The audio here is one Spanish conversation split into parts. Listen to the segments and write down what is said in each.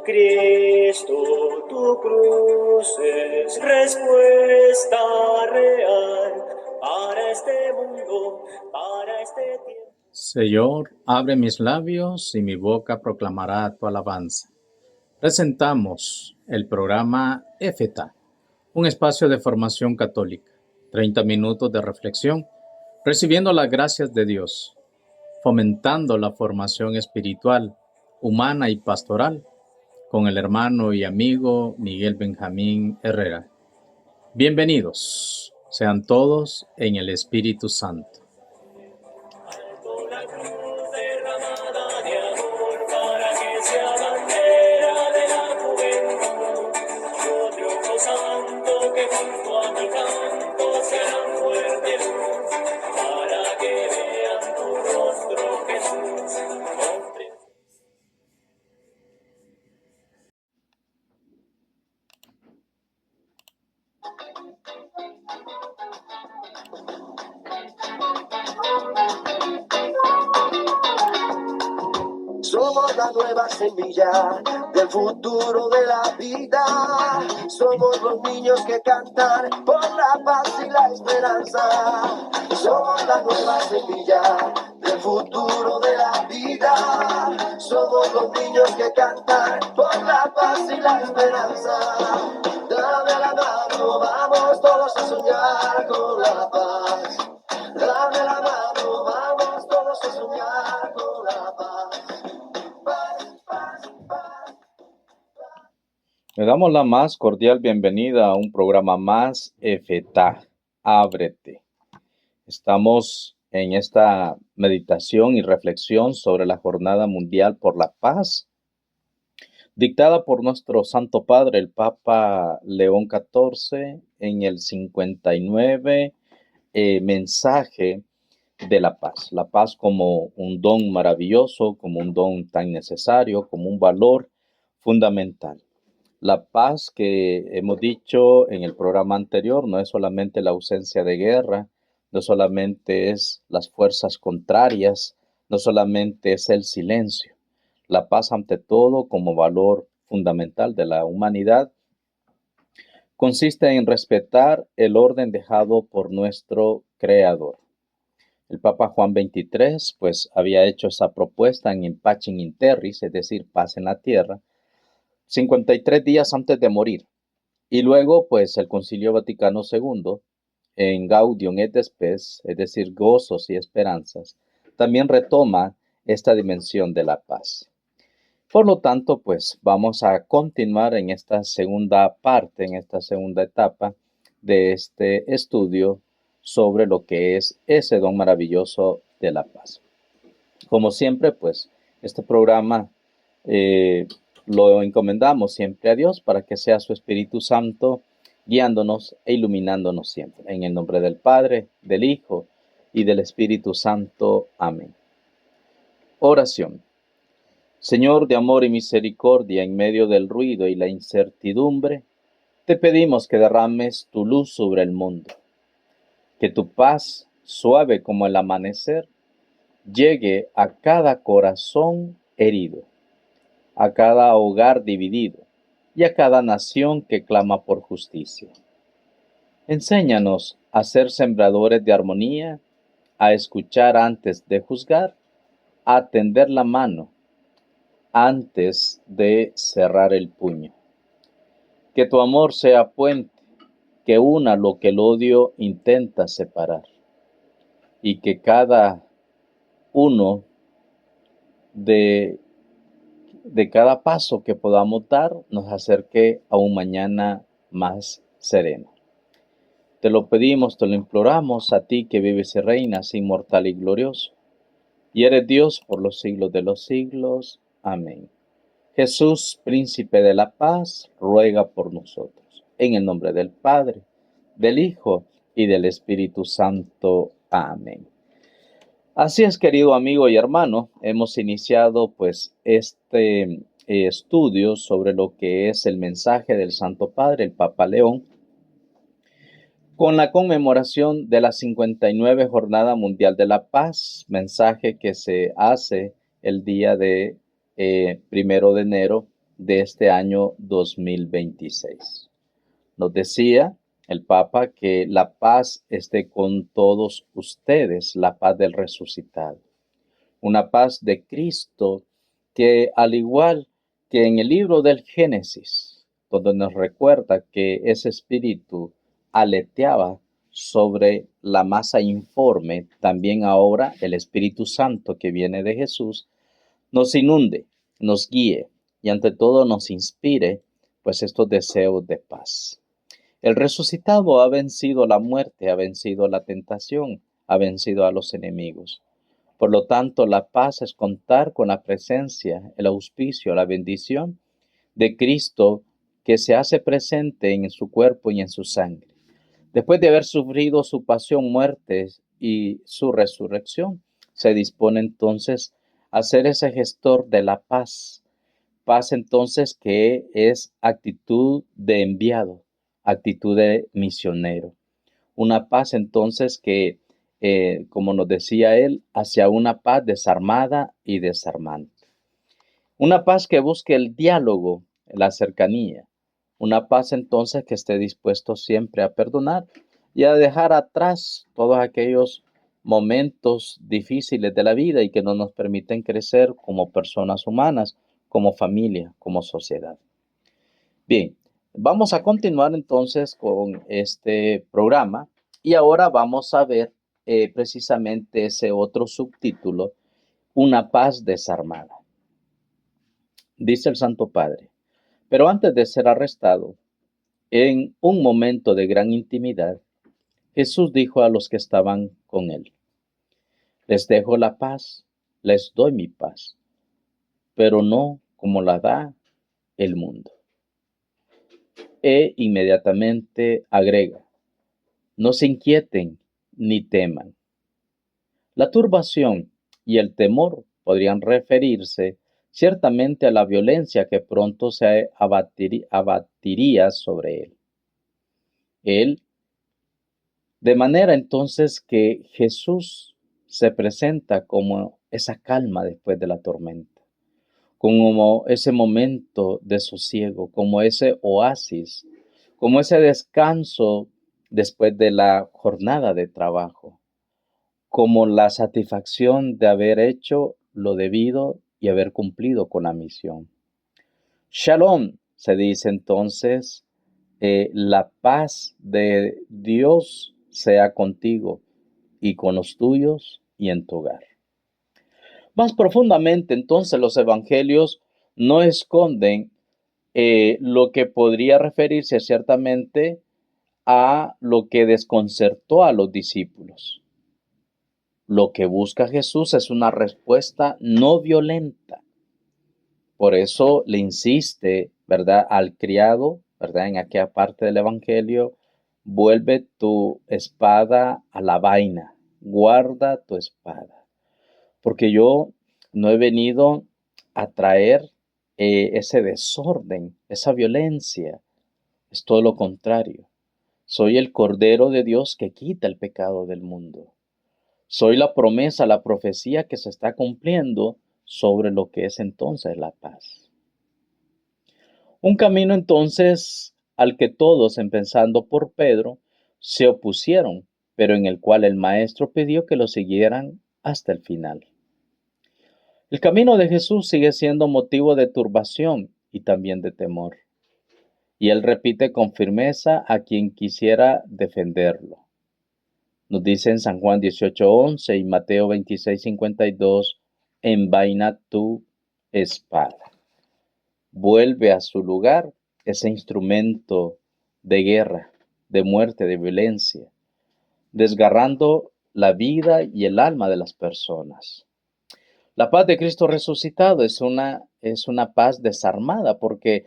Cristo, tu cruz es respuesta real para este mundo, para este tiempo. Señor, abre mis labios y mi boca proclamará tu alabanza. Presentamos el programa EFETA, un espacio de formación católica, 30 minutos de reflexión, recibiendo las gracias de Dios, fomentando la formación espiritual, humana y pastoral, con el hermano y amigo Miguel Benjamín Herrera. Bienvenidos sean todos en el Espíritu Santo. La cruz derramada de amor para que sea bandera de la juventud. Yo triunfo santo que junto a mi canto serán fuerte luz para que vean tu rostro, Jesús. Somos la nueva semilla del futuro de la vida. Somos los niños que cantan por la paz y la esperanza. Somos la nueva semilla del futuro de la vida. Somos los niños que cantan por la paz y la esperanza. Dame la mano, vamos todos a soñar con la paz. Dame la mano, vamos todos a soñar con la paz. Le damos la más cordial bienvenida a un programa más, EFETA, Ábrete. Estamos en esta meditación y reflexión sobre la Jornada Mundial por la Paz, dictada por nuestro Santo Padre, el Papa León XIV, en el 59 mensaje de la paz. La paz como un don maravilloso, como un don tan necesario, como un valor fundamental. La paz que hemos dicho en el programa anterior no es solamente la ausencia de guerra, no solamente es las fuerzas contrarias, no solamente es el silencio. La paz ante todo como valor fundamental de la humanidad consiste en respetar el orden dejado por nuestro Creador. El Papa Juan XXIII pues había hecho esa propuesta en Pacem in Terris, es decir, paz en la tierra, 53 días antes de morir. Y luego, pues, el Concilio Vaticano II, en Gaudium et Spes, es decir, gozos y esperanzas, también retoma esta dimensión de la paz. Por lo tanto, pues, vamos a continuar en esta segunda parte, en esta segunda etapa de este estudio sobre lo que es ese don maravilloso de la paz. Como siempre, pues, este programa lo encomendamos siempre a Dios para que sea su Espíritu Santo guiándonos e iluminándonos siempre. En el nombre del Padre, del Hijo y del Espíritu Santo. Amén. Oración. Señor de amor y misericordia, en medio del ruido y la incertidumbre, te pedimos que derrames tu luz sobre el mundo. Que tu paz, suave como el amanecer, llegue a cada corazón herido, a cada hogar dividido y a cada nación que clama por justicia. Enséñanos a ser sembradores de armonía, a escuchar antes de juzgar, a tender la mano antes de cerrar el puño. Que tu amor sea puente, que una lo que el odio intenta separar, y que cada uno de cada paso que podamos dar nos acerque a un mañana más sereno. Te lo pedimos, te lo imploramos a ti que vives y reinas inmortal y glorioso, y eres Dios por los siglos de los siglos. Amén. Jesús, príncipe de la paz, ruega por nosotros. En el nombre del Padre, del Hijo y del Espíritu Santo. Amén. Así es, querido amigo y hermano, hemos iniciado pues este estudio sobre lo que es el mensaje del Santo Padre, el Papa León, con la conmemoración de la 59 Jornada Mundial de la Paz, mensaje que se hace el día de 1 de enero de este año 2026. Nos decía el Papa que la paz esté con todos ustedes, la paz del resucitado. Una paz de Cristo que, al igual que en el libro del Génesis, donde nos recuerda que ese espíritu aleteaba sobre la masa informe, también ahora el Espíritu Santo que viene de Jesús nos inunde, nos guíe y ante todo nos inspire pues estos deseos de paz. El resucitado ha vencido la muerte, ha vencido la tentación, ha vencido a los enemigos. Por lo tanto, la paz es contar con la presencia, el auspicio, la bendición de Cristo que se hace presente en su cuerpo y en su sangre. Después de haber sufrido su pasión, muerte y su resurrección, se dispone entonces a ser ese gestor de la paz. Paz entonces que es actitud de enviado, actitud de misionero. Una paz entonces que, como nos decía él, hacia una paz desarmada y desarmante. Una paz que busque el diálogo, la cercanía. Una paz entonces que esté dispuesto siempre a perdonar y a dejar atrás todos aquellos momentos difíciles de la vida y que no nos permiten crecer como personas humanas, como familia, como sociedad. Bien, vamos a continuar entonces con este programa y ahora vamos a ver precisamente ese otro subtítulo, una paz desarmada. Dice el Santo Padre, pero antes de ser arrestado, en un momento de gran intimidad, Jesús dijo a los que estaban con él, les dejo la paz, les doy mi paz, pero no como la da el mundo. E inmediatamente agrega, no se inquieten ni teman. La turbación y el temor podrían referirse ciertamente a la violencia que pronto se abatiría sobre él. De manera entonces que Jesús se presenta como esa calma después de la tormenta, como ese momento de sosiego, como ese oasis, como ese descanso después de la jornada de trabajo, como la satisfacción de haber hecho lo debido y haber cumplido con la misión. Shalom, se dice entonces, la paz de Dios sea contigo y con los tuyos y en tu hogar. Más profundamente, entonces, los evangelios no esconden lo que podría referirse ciertamente a lo que desconcertó a los discípulos. Lo que busca Jesús es una respuesta no violenta. Por eso le insiste, ¿verdad?, al criado, ¿verdad?, en aquella parte del evangelio, vuelve tu espada a la vaina, guarda tu espada. Porque yo no he venido a traer ese desorden, esa violencia. Es todo lo contrario. Soy el Cordero de Dios que quita el pecado del mundo. Soy la promesa, la profecía que se está cumpliendo sobre lo que es entonces la paz. Un camino entonces al que todos, empezando por Pedro, se opusieron, pero en el cual el Maestro pidió que lo siguieran hasta el final. El camino de Jesús sigue siendo motivo de turbación y también de temor. Y él repite con firmeza a quien quisiera defenderlo. Nos dice en San Juan 18:11 y Mateo 26:52, envaina tu espada. Vuelve a su lugar ese instrumento de guerra, de muerte, de violencia, desgarrando la vida y el alma de las personas. La paz de Cristo resucitado es una paz desarmada, porque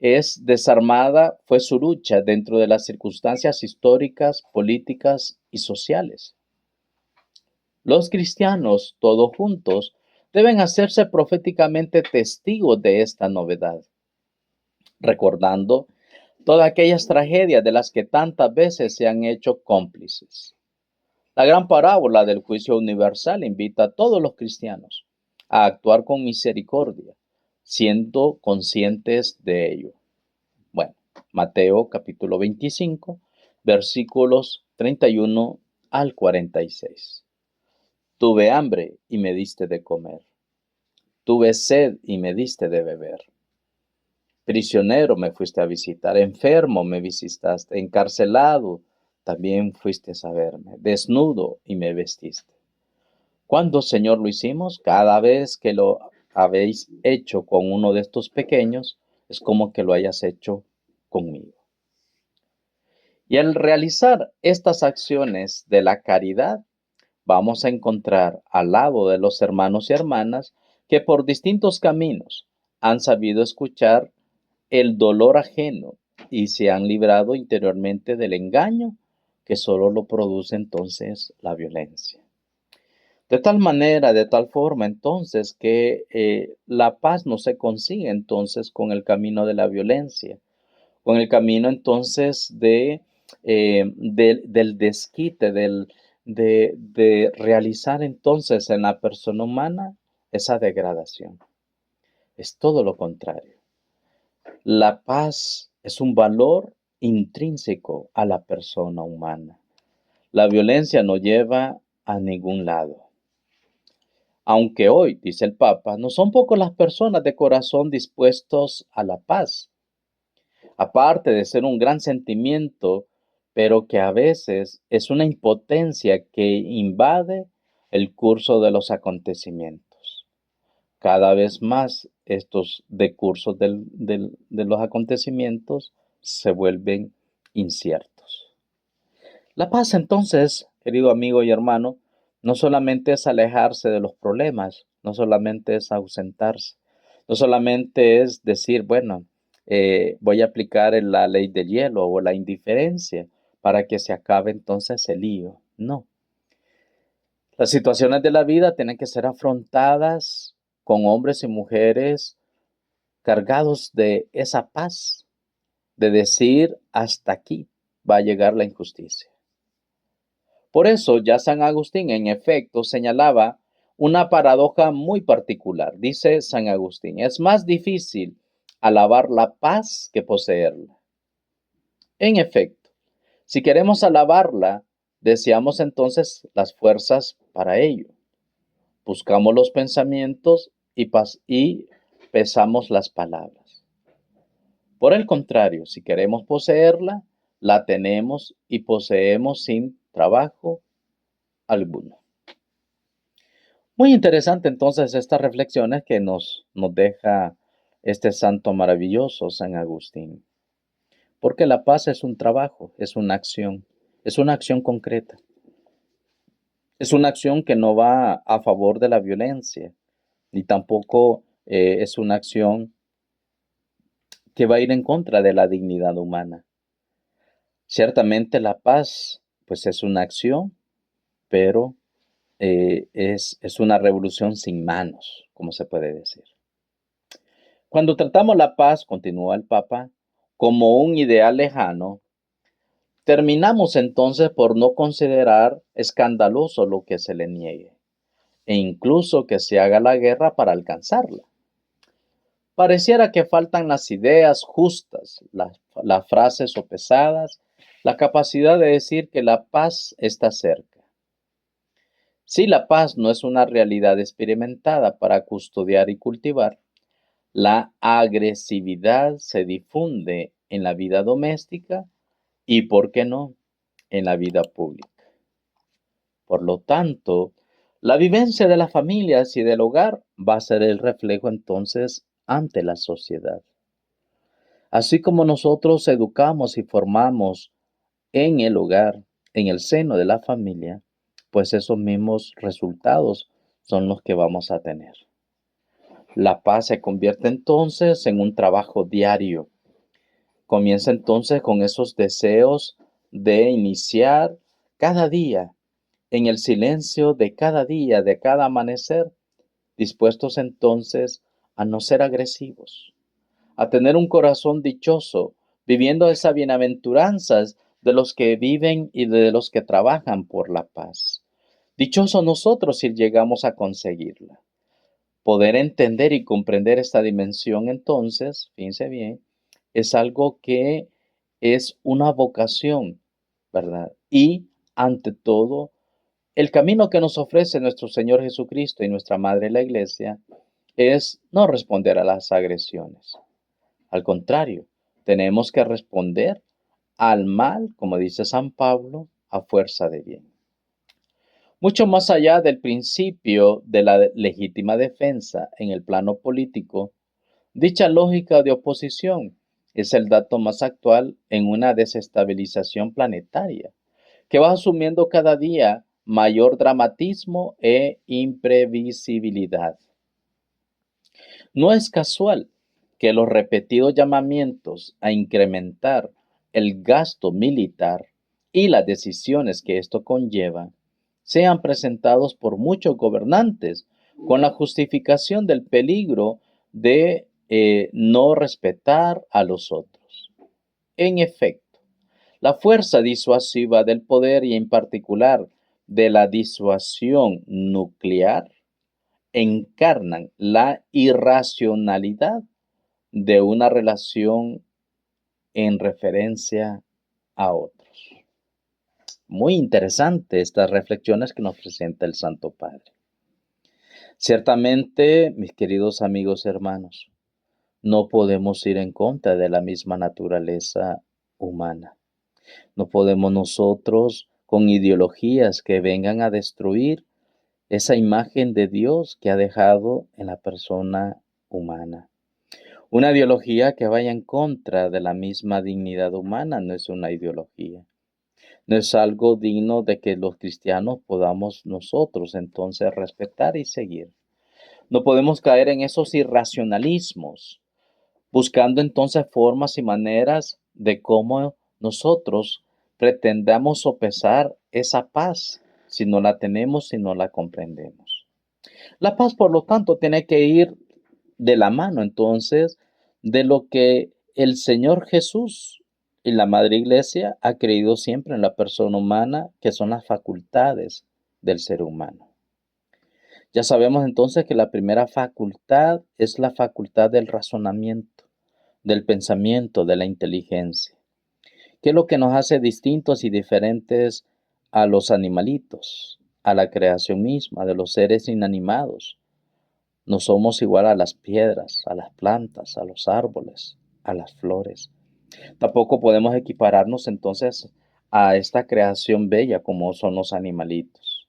es desarmada, fue su lucha dentro de las circunstancias históricas, políticas y sociales. Los cristianos, todos juntos, deben hacerse proféticamente testigos de esta novedad, recordando todas aquellas tragedias de las que tantas veces se han hecho cómplices. La gran parábola del juicio universal invita a todos los cristianos a actuar con misericordia, siendo conscientes de ello. Bueno, Mateo capítulo 25, versículos 31 al 46. Tuve hambre y me diste de comer. Tuve sed y me diste de beber. Prisionero me fuiste a visitar, enfermo me visitaste, encarcelado también fuiste a verme, desnudo y me vestiste. ¿Cuándo, Señor, lo hicimos? Cada vez que lo habéis hecho con uno de estos pequeños, es como que lo hayas hecho conmigo. Y al realizar estas acciones de la caridad, vamos a encontrar al lado de los hermanos y hermanas que por distintos caminos han sabido escuchar el dolor ajeno y se han librado interiormente del engaño que solo lo produce entonces la violencia. De tal manera, de tal forma entonces que la paz no se consigue entonces con el camino de la violencia, con el camino entonces del desquite, de realizar entonces en la persona humana esa degradación. Es todo lo contrario. La paz es un valor intrínseco a la persona humana. La violencia no lleva a ningún lado. Aunque hoy, dice el Papa, no son pocas las personas de corazón dispuestos a la paz, aparte de ser un gran sentimiento, pero que a veces es una impotencia que invade el curso de los acontecimientos. Cada vez más estos decursos de los acontecimientos se vuelven inciertos. La paz entonces, querido amigo y hermano, no solamente es alejarse de los problemas, no solamente es ausentarse, no solamente es decir, bueno, voy a aplicar la ley del hielo o la indiferencia para que se acabe entonces el lío. No. Las situaciones de la vida tienen que ser afrontadas con hombres y mujeres cargados de esa paz, de decir, hasta aquí va a llegar la injusticia. Por eso ya San Agustín en efecto señalaba una paradoja muy particular. Dice San Agustín, es más difícil alabar la paz que poseerla. En efecto, si queremos alabarla, deseamos entonces las fuerzas para ello. Buscamos los pensamientos y pesamos las palabras. Por el contrario, si queremos poseerla, la tenemos y poseemos sin trabajo alguno. Muy interesante entonces estas reflexiones que nos deja este santo maravilloso, San Agustín. Porque la paz es un trabajo, es una acción concreta. Es una acción que no va a favor de la violencia, ni tampoco es una acción que va a ir en contra de la dignidad humana. Ciertamente la paz, pues es una acción, pero es una revolución sin manos, como se puede decir. Cuando tratamos la paz, continúa el Papa, como un ideal lejano, terminamos entonces por no considerar escandaloso lo que se le niegue, e incluso que se haga la guerra para alcanzarla. Pareciera que faltan las ideas justas, las frases sopesadas, la capacidad de decir que la paz está cerca. Si la paz no es una realidad experimentada para custodiar y cultivar, la agresividad se difunde en la vida doméstica y, ¿por qué no?, en la vida pública. Por lo tanto, la vivencia de las familias y del hogar va a ser el reflejo entonces ante la sociedad. Así como nosotros educamos y formamos en el hogar, en el seno de la familia, pues esos mismos resultados son los que vamos a tener. La paz se convierte entonces en un trabajo diario. Comienza entonces con esos deseos de iniciar cada día, en el silencio de cada día, de cada amanecer, dispuestos entonces a no ser agresivos, a tener un corazón dichoso, viviendo esas bienaventuranzas de los que viven y de los que trabajan por la paz. Dichosos nosotros si llegamos a conseguirla. Poder entender y comprender esta dimensión, entonces, fíjense bien, es algo que es una vocación, ¿verdad? Y ante todo, el camino que nos ofrece nuestro Señor Jesucristo y nuestra Madre la Iglesia es no responder a las agresiones. Al contrario, tenemos que responder al mal, como dice San Pablo, a fuerza de bien. Mucho más allá del principio de la legítima defensa en el plano político, dicha lógica de oposición es el dato más actual en una desestabilización planetaria que va asumiendo cada día mayor dramatismo e imprevisibilidad. No es casual que los repetidos llamamientos a incrementar el gasto militar y las decisiones que esto conlleva sean presentados por muchos gobernantes con la justificación del peligro de no respetar a los otros. En efecto, la fuerza disuasiva del poder y en particular de la disuasión nuclear encarnan la irracionalidad de una relación en referencia a otros. Muy interesante estas reflexiones que nos presenta el Santo Padre. Ciertamente, mis queridos amigos hermanos, no podemos ir en contra de la misma naturaleza humana. No podemos nosotros, con ideologías que vengan a destruir esa imagen de Dios que ha dejado en la persona humana. Una ideología que vaya en contra de la misma dignidad humana no es una ideología. No es algo digno de que los cristianos podamos nosotros entonces respetar y seguir. No podemos caer en esos irracionalismos, buscando entonces formas y maneras de cómo nosotros pretendamos sopesar esa paz si no la tenemos, si no la comprendemos. La paz, por lo tanto, tiene que ir de la mano entonces de lo que el Señor Jesús y la Madre Iglesia ha creído siempre en la persona humana, que son las facultades del ser humano. Ya sabemos entonces que la primera facultad es la facultad del razonamiento, del pensamiento, de la inteligencia. ¿Qué es lo que nos hace distintos y diferentes a los animalitos, a la creación misma, de los seres inanimados? No somos igual a las piedras, a las plantas, a los árboles, a las flores. Tampoco podemos equipararnos entonces a esta creación bella como son los animalitos.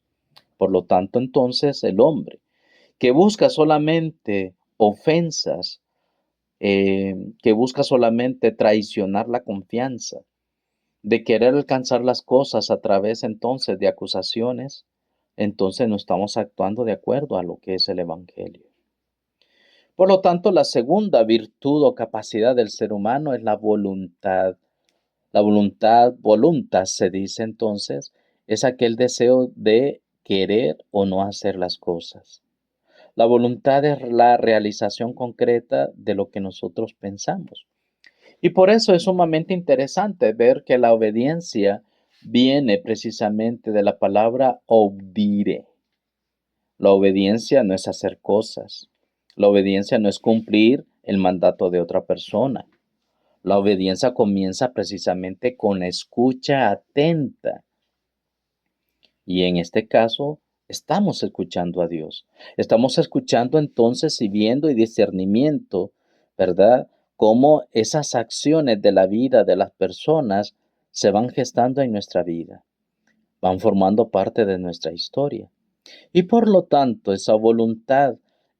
Por lo tanto, entonces, el hombre que busca solamente ofensas, que busca solamente traicionar la confianza, de querer alcanzar las cosas a través entonces de acusaciones, entonces no estamos actuando de acuerdo a lo que es el Evangelio. Por lo tanto, la segunda virtud o capacidad del ser humano es la voluntad. La voluntad, voluntas se dice entonces, es aquel deseo de querer o no hacer las cosas. La voluntad es la realización concreta de lo que nosotros pensamos. Y por eso es sumamente interesante ver que la obediencia viene precisamente de la palabra obdire. La obediencia no es hacer cosas. La obediencia no es cumplir el mandato de otra persona. La obediencia comienza precisamente con la escucha atenta. Y en este caso, estamos escuchando a Dios. Estamos escuchando entonces y viendo y discernimiento, ¿verdad? Cómo esas acciones de la vida de las personas se van gestando en nuestra vida, van formando parte de nuestra historia. Y por lo tanto, esa voluntad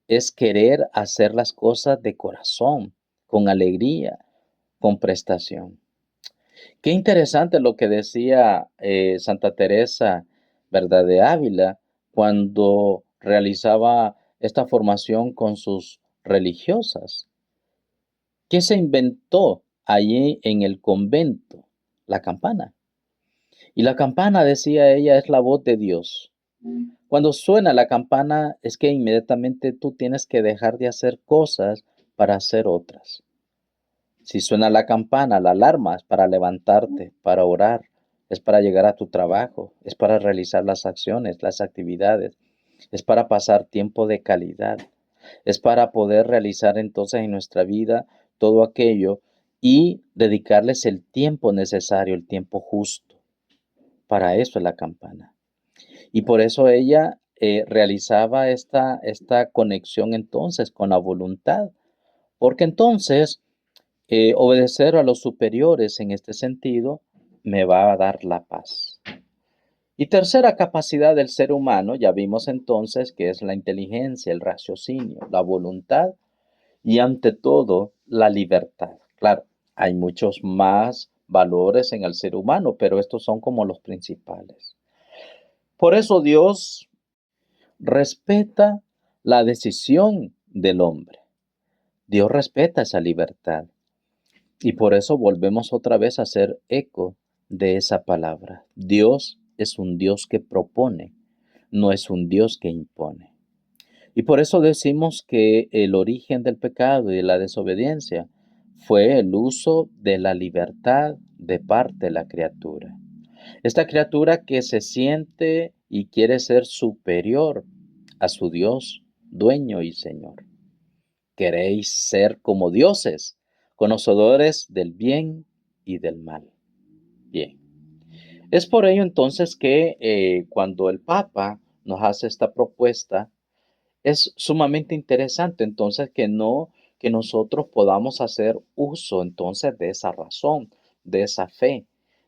es querer hacer las cosas de corazón, con alegría, con prestación. Qué interesante lo que decía Santa Teresa, ¿verdad?, de Ávila, cuando realizaba esta formación con sus religiosas. ¿Qué se inventó allí en el convento? La campana. Y la campana, decía ella, es la voz de Dios. Cuando suena la campana es que inmediatamente tú tienes que dejar de hacer cosas para hacer otras. Si suena la campana, la alarma, es para levantarte, para orar, es para llegar a tu trabajo, es para realizar las acciones, las actividades, es para pasar tiempo de calidad. Es para poder realizar entonces en nuestra vida todo aquello y dedicarles el tiempo necesario, el tiempo justo. Para eso es la campana. Y por eso ella realizaba esta conexión entonces con la voluntad, porque entonces obedecer a los superiores en este sentido me va a dar la paz. Y tercera capacidad del ser humano, ya vimos entonces que es la inteligencia, el raciocinio, la voluntad y ante todo la libertad. Claro, hay muchos más valores en el ser humano, pero estos son como los principales. Por eso Dios respeta la decisión del hombre. Dios respeta esa libertad. Y por eso volvemos otra vez a hacer eco de esa palabra. Dios es un Dios que propone, no es un Dios que impone. Y por eso decimos que el origen del pecado y de la desobediencia fue el uso de la libertad de parte de la criatura. Esta criatura que se siente y quiere ser superior a su Dios, dueño y Señor. Queréis ser como dioses, conocedores del bien y del mal. Bien. Es por ello entonces que cuando el Papa nos hace esta propuesta, es sumamente interesante entonces que nosotros podamos hacer uso entonces de esa razón, de esa fe,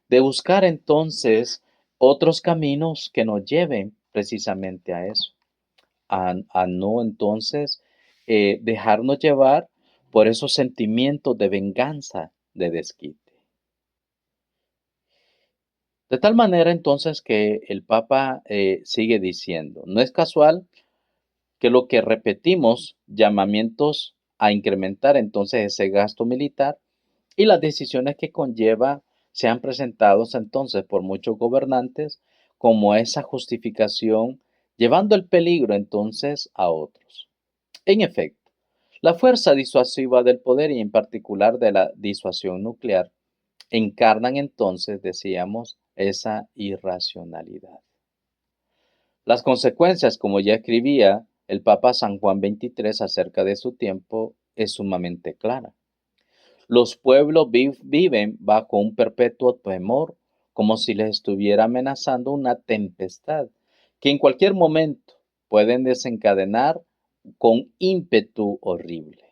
de buscar entonces otros caminos que nos lleven precisamente a eso, a no entonces dejarnos llevar por esos sentimientos de venganza, de desquite. De tal manera entonces que el Papa sigue diciendo, no es casual que lo que repetimos, llamamientos a incrementar entonces ese gasto militar y las decisiones que conlleva sean presentados entonces por muchos gobernantes como esa justificación, llevando el peligro entonces a otros. En efecto, la fuerza disuasiva del poder y en particular de la disuasión nuclear encarnan entonces, decíamos, esa irracionalidad. Las consecuencias, como ya escribía el Papa San Juan XXIII acerca de su tiempo, es sumamente clara. Los pueblos viven bajo un perpetuo temor, como si les estuviera amenazando una tempestad, que en cualquier momento pueden desencadenar con ímpetu horrible.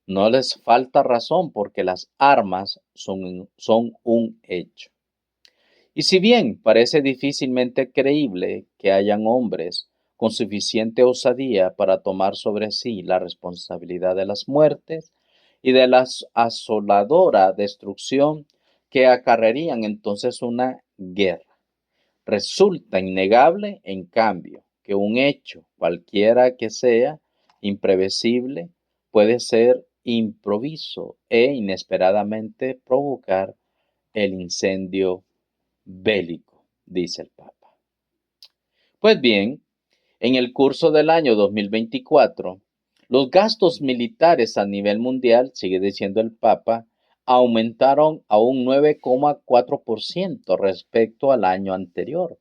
No les falta razón porque las armas son un hecho. Y si bien parece difícilmente creíble que hayan hombres con suficiente osadía para tomar sobre sí la responsabilidad de las muertes y de la asoladora destrucción que acarrearían entonces una guerra, resulta innegable, en cambio, que un hecho, cualquiera que sea, imprevisible, puede ser improviso e inesperadamente provocar el incendio bélico, dice el Papa. Pues bien, en el curso del año 2024, los gastos militares a nivel mundial, sigue diciendo el Papa, aumentaron a un 9,4% respecto al año anterior,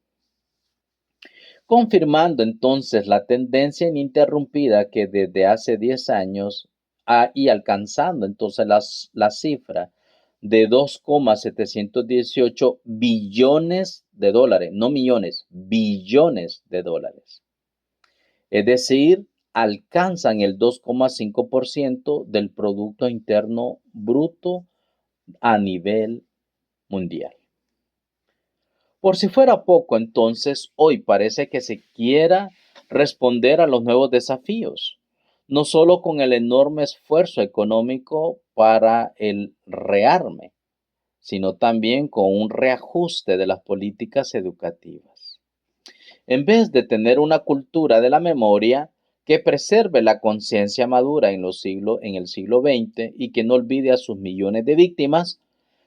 confirmando entonces la tendencia ininterrumpida que desde hace 10 años y alcanzando entonces la cifra de 2,718 billones de dólares, no millones, billones de dólares. Es decir, alcanzan el 2,5% del Producto Interno Bruto a nivel mundial. Por si fuera poco, entonces, hoy parece que se quiera responder a los nuevos desafíos, no solo con el enorme esfuerzo económico para el rearme, sino también con un reajuste de las políticas educativas. En vez de tener una cultura de la memoria que preserve la conciencia madura en el siglo XX y que no olvide a sus millones de víctimas,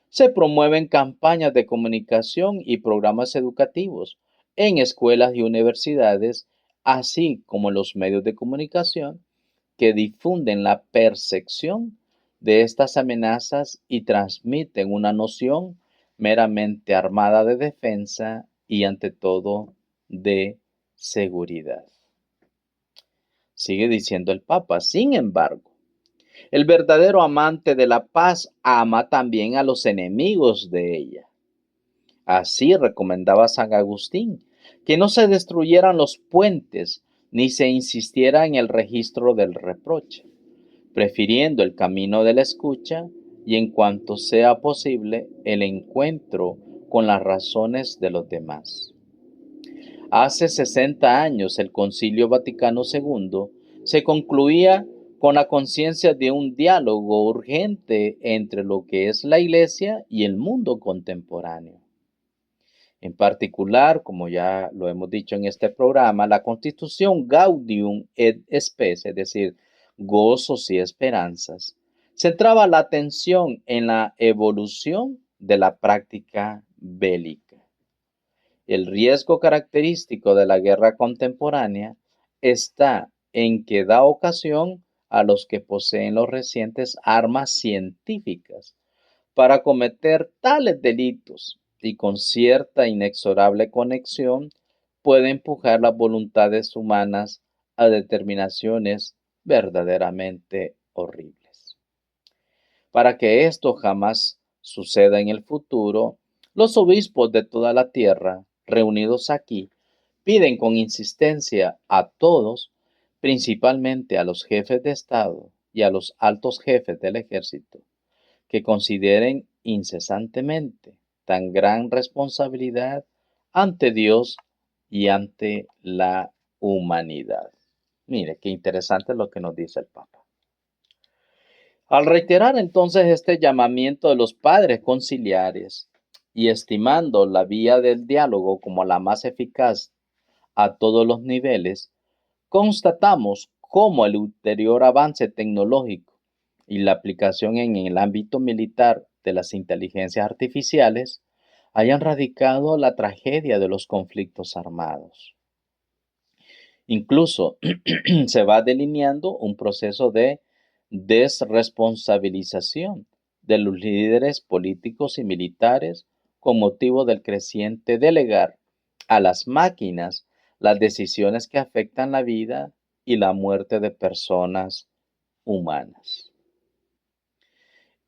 se promueven campañas de comunicación y programas educativos en escuelas y universidades, así como en los medios de comunicación que difunden la percepción de estas amenazas y transmiten una noción meramente armada de defensa y ante todo de seguridad. Sigue diciendo el Papa. Sin embargo, el verdadero amante de la paz ama también a los enemigos de ella. Así recomendaba San Agustín, que no se destruyeran los puentes ni se insistiera en el registro del reproche, prefiriendo el camino de la escucha y en cuanto sea posible el encuentro con las razones de los demás. Hace 60 años el Concilio Vaticano II se concluía con la conciencia de un diálogo urgente entre lo que es la Iglesia y el mundo contemporáneo. En particular, como ya lo hemos dicho en este programa, la Constitución Gaudium et Spes, es decir, gozos y esperanzas, centraba la atención en la evolución de la práctica bélica. El riesgo característico de la guerra contemporánea está en que da ocasión a los que poseen los recientes armas científicas para cometer tales delitos y con cierta inexorable conexión puede empujar las voluntades humanas a determinaciones verdaderamente horribles. Para que esto jamás suceda en el futuro, los obispos de toda la tierra, reunidos aquí, piden con insistencia a todos, principalmente a los jefes de Estado y a los altos jefes del ejército, que consideren incesantemente tan gran responsabilidad ante Dios y ante la humanidad. Mire, qué interesante lo que nos dice el Papa. Al reiterar entonces este llamamiento de los padres conciliares y estimando la vía del diálogo como la más eficaz a todos los niveles, constatamos cómo el ulterior avance tecnológico y la aplicación en el ámbito militar de las inteligencias artificiales hayan radicado la tragedia de los conflictos armados. Incluso se va delineando un proceso de desresponsabilización de los líderes políticos y militares con motivo del creciente delegar a las máquinas las decisiones que afectan la vida y la muerte de personas humanas.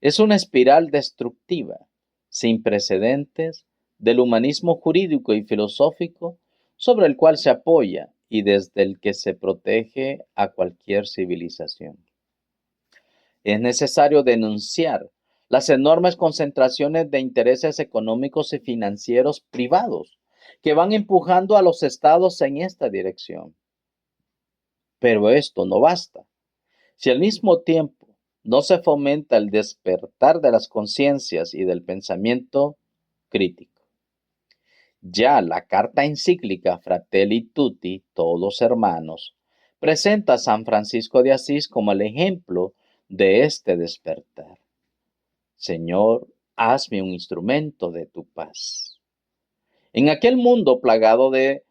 Es una espiral destructiva, sin precedentes, del humanismo jurídico y filosófico sobre el cual se apoya y desde el que se protege a cualquier civilización. Es necesario denunciar las enormes concentraciones de intereses económicos y financieros privados que van empujando a los estados en esta dirección. Pero esto no basta. Si al mismo tiempo no se fomenta el despertar de las conciencias y del pensamiento crítico. Ya la carta encíclica Fratelli Tutti, todos hermanos, presenta a San Francisco de Asís como el ejemplo de este despertar. Señor, hazme un instrumento de tu paz. En aquel mundo plagado de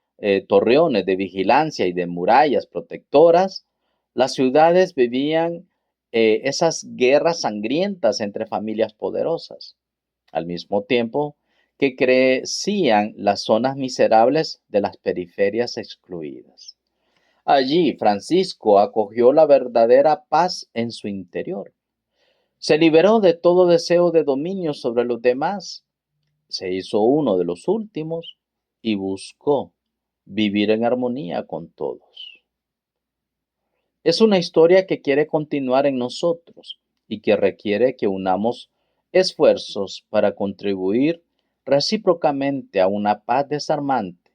torreones de vigilancia y de murallas protectoras, las ciudades vivían esas guerras sangrientas entre familias poderosas, al mismo tiempo que crecían las zonas miserables de las periferias excluidas. Allí Francisco acogió la verdadera paz en su interior. Se liberó de todo deseo de dominio sobre los demás, se hizo uno de los últimos y buscó vivir en armonía con todos. Es una historia que quiere continuar en nosotros y que requiere que unamos esfuerzos para contribuir recíprocamente a una paz desarmante,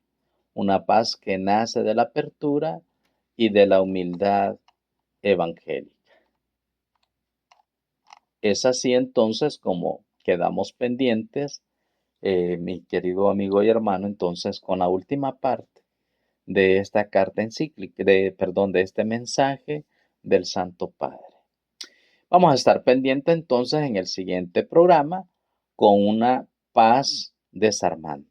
una paz que nace de la apertura y de la humildad evangélica. Es así entonces como quedamos pendientes, mi querido amigo y hermano, entonces con la última parte de esta carta encíclica, de este mensaje del Santo Padre. Vamos a estar pendientes entonces en el siguiente programa con una paz desarmante.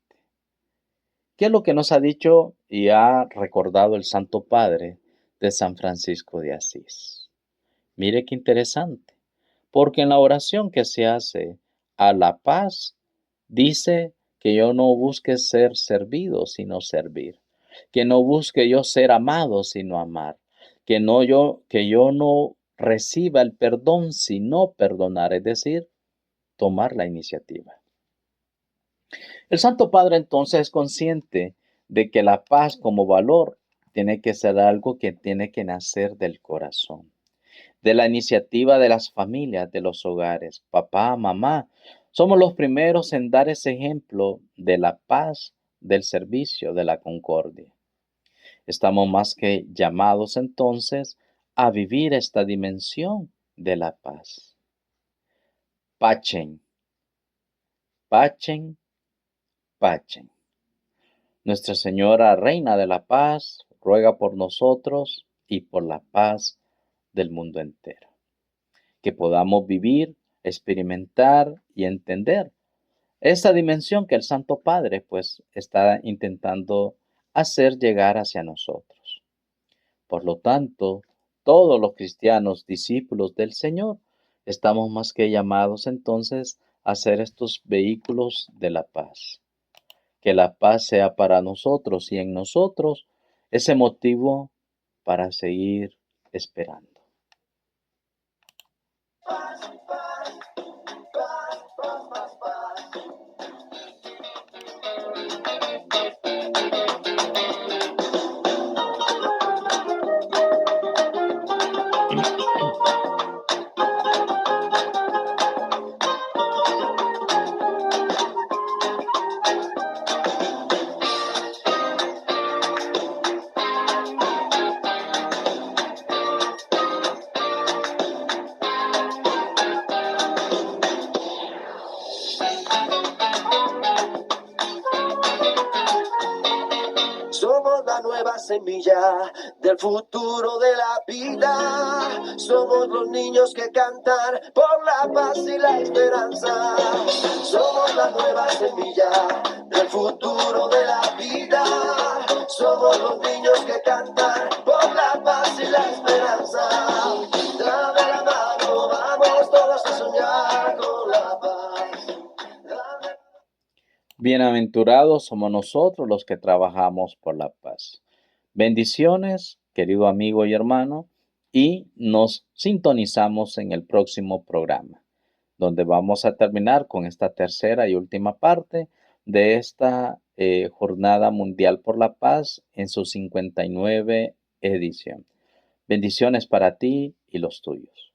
¿Qué es lo que nos ha dicho y ha recordado el Santo Padre de San Francisco de Asís? Mire qué interesante, porque en la oración que se hace a la paz, dice que yo no busque ser servido, sino servir, que no busque yo ser amado, sino amar, que yo no reciba el perdón, sino perdonar, es decir, tomar la iniciativa. El Santo Padre entonces es consciente de que la paz como valor tiene que ser algo que tiene que nacer del corazón, de la iniciativa de las familias, de los hogares. Papá, mamá, somos los primeros en dar ese ejemplo de la paz, del servicio, de la concordia. Estamos más que llamados entonces a vivir esta dimensión de la paz. Pachen, pachen, pachen. Nuestra Señora, Reina de la Paz, ruega por nosotros y por la paz del mundo entero. Que podamos vivir, experimentar y entender esa dimensión que el Santo Padre pues está intentando hacer llegar hacia nosotros. Por lo tanto, todos los cristianos discípulos del Señor estamos más que llamados entonces a ser estos vehículos de la paz. Que la paz sea para nosotros y en nosotros ese motivo para seguir esperando. Somos la nueva semilla del futuro de la vida. Somos los niños que cantan por la paz y la esperanza. Somos la nueva semilla del futuro de la vida. Somos los niños que cantan por la paz y la esperanza. Dame la mano, vamos todos a soñar con la paz. Bienaventurados somos nosotros los que trabajamos por la paz. Bendiciones, querido amigo y hermano, y nos sintonizamos en el próximo programa, donde vamos a terminar con esta tercera y última parte de esta Jornada Mundial por la Paz en su 59 edición. Bendiciones para ti y los tuyos.